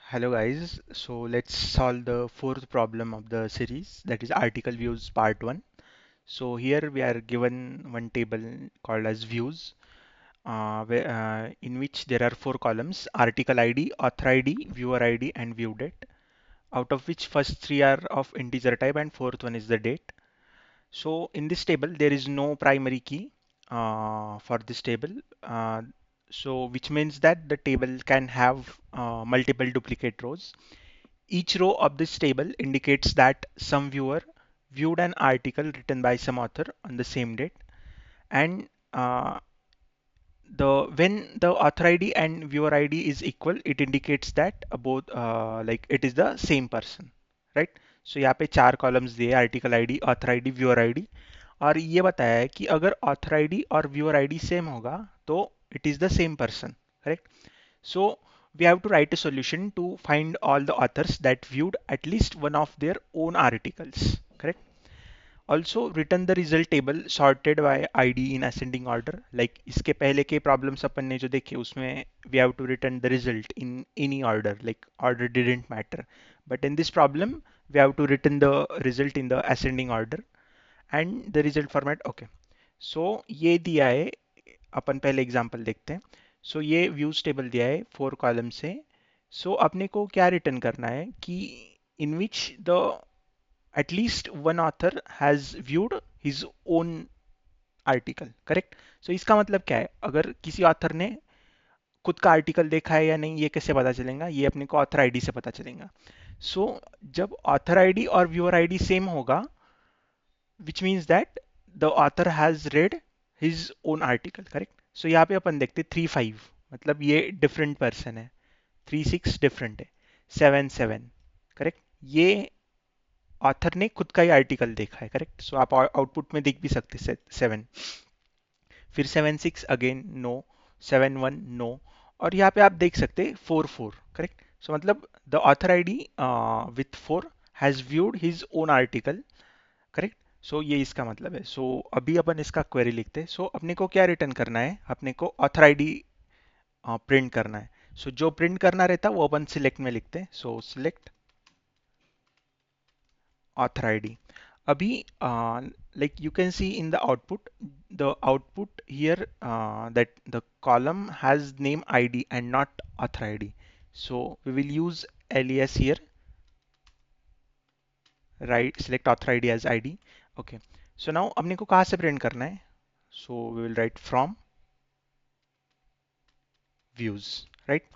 Hello guys, so let's solve the fourth problem of the series, that is article views part 1. So here we are given one table called as views, in which there are four columns: article ID, author ID, viewer ID and view date, out of which first three are of integer type and fourth one is the date. So in this table there is no primary key for this table, so which means that the table can have multiple duplicate rows. Each row of this table indicates that some viewer viewed an article written by some author on the same date, and the when the author ID and viewer ID is equal, it indicates that both like it is the same person, right? So यहाँ पे चार columns दिए, article ID, author ID, viewer ID, और ये बताया है कि अगर ऑथर आईडी और व्यूअर आईडी सेम होगा तो it is the same person, correct? So we have to write a solution to find all the authors that viewed at least one of their own articles, correct? Also return the result table sorted by ID in ascending order. Like इसके पहले के problems अपन ने जो देखे उसमें we have to return the result in any order, like order didn't matter. But in this problem we have to return the result in the ascending order and the result format. Okay, so ये दिया है, अपन पहले example देखते हैं. सो ये views table दिया है four column से. सो अपने को क्या रिटर्न करना है कि in which the at least one author has viewed his own article, correct? So इसका मतलब क्या है, अगर किसी ऑथर ने खुद का आर्टिकल देखा है या नहीं, ये कैसे पता चलेगा? ये अपने को ऑथर आईडी से पता चलेगा. सो जब ऑथर आईडी और व्यूअर आईडी सेम होगा, which means that the author has read his own article, correct? So यहाँ पे अपन देखते 3-5, मतलब ये डिफरेंट पर्सन है. 3-6 डिफरेंट है. 7-7, करेक्ट? ये ऑथर ने खुद का ही आर्टिकल देखा है, करेक्ट? सो आप आउटपुट में देख भी सकते हैं 7. फिर 7-6 अगेन नो. 7-1 नो. और यहाँ पे आप देख सकते 4-4, करेक्ट? सो मतलब the author ID with 4 has viewed his own article, correct? So ये इसका मतलब है. सो अभी अपन इसका क्वेरी लिखते हैं. सो अपने को क्या रिटर्न करना है? अपने को ऑथर आईडी प्रिंट करना है. सो जो प्रिंट करना रहता है वो अपन सिलेक्ट में लिखते हैं. सो select author ID. Abhi, like you can see in the output here, that the column has name ID and not author ID. So we will use alias here, right? Select author ID as ID. Okay. So now अपने को कहाँ से print करना है? So we will write from views, right?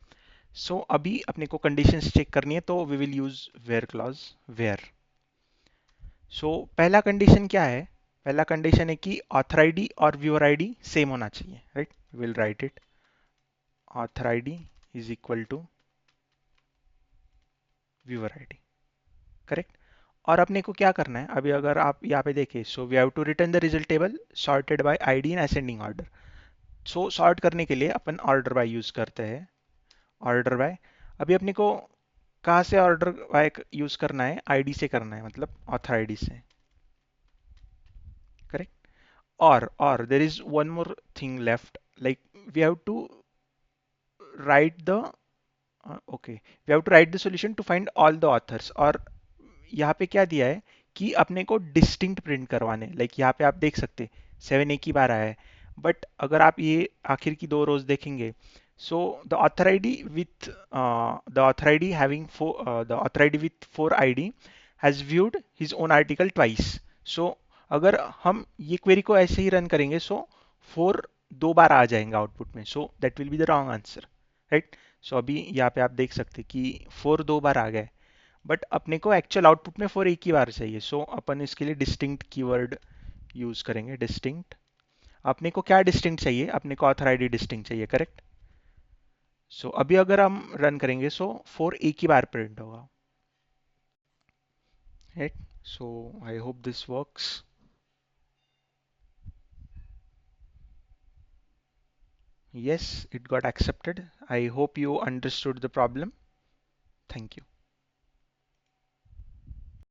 So अभी अपने को conditions check करनी है, तो we will use where clause, where. सो पहला कंडीशन क्या है? पहला कंडीशन है कि ऑथर आईडी और व्यूअर आईडी सेम होना चाहिए, right? Will write it, author ID is equal to viewer ID, correct? और अपने को क्या करना है अभी? अगर आप यहाँ पे देखें, so we have to return the result table sorted by ID in ascending order. So sort करने के लिए अपन ऑर्डर बाय यूज करते हैं. ऑर्डर बाय, अभी अपने को कहाँ से ऑर्डर बाय यूज करना है? आईडी से करना है, मतलब ऑथर आईडी से, correct? Or there is one more thing left, like we have to write the okay, we have to write the solution to find all the authors. और यहाँ पे क्या दिया है कि अपने को डिस्टिंक्ट प्रिंट करवाने, लाइक यहाँ पे आप देख सकते 7 एक ही बार आया है. बट अगर आप ये आखिर की दो रोज देखेंगे, so the author ID with the author ID having the author ID with 4 ID has viewed his own article twice. So अगर हम ये क्वेरी को ऐसे ही रन करेंगे, सो 4 दो बार आ जाएंगे आउटपुट में. So that will be the wrong answer, right? So अभी यहाँ पे आप देख सकते कि 4 दो बार आ गए, बट अपने को एक्चुअल आउटपुट में 4 एक ही बार चाहिए. सो अपन इसके लिए डिस्टिंक्ट कीवर्ड यूज करेंगे. डिस्टिंक्ट, अपने को क्या डिस्टिंक्ट चाहिए? अपने को ऑथर आईडी डिस्टिंक्ट चाहिए, करेक्ट? सो अभी अगर हम रन करेंगे, सो 4 एक ही बार प्रिंट होगा, right? So I hope this works. Yes, it got accepted. I hope you understood the problem. Thank you.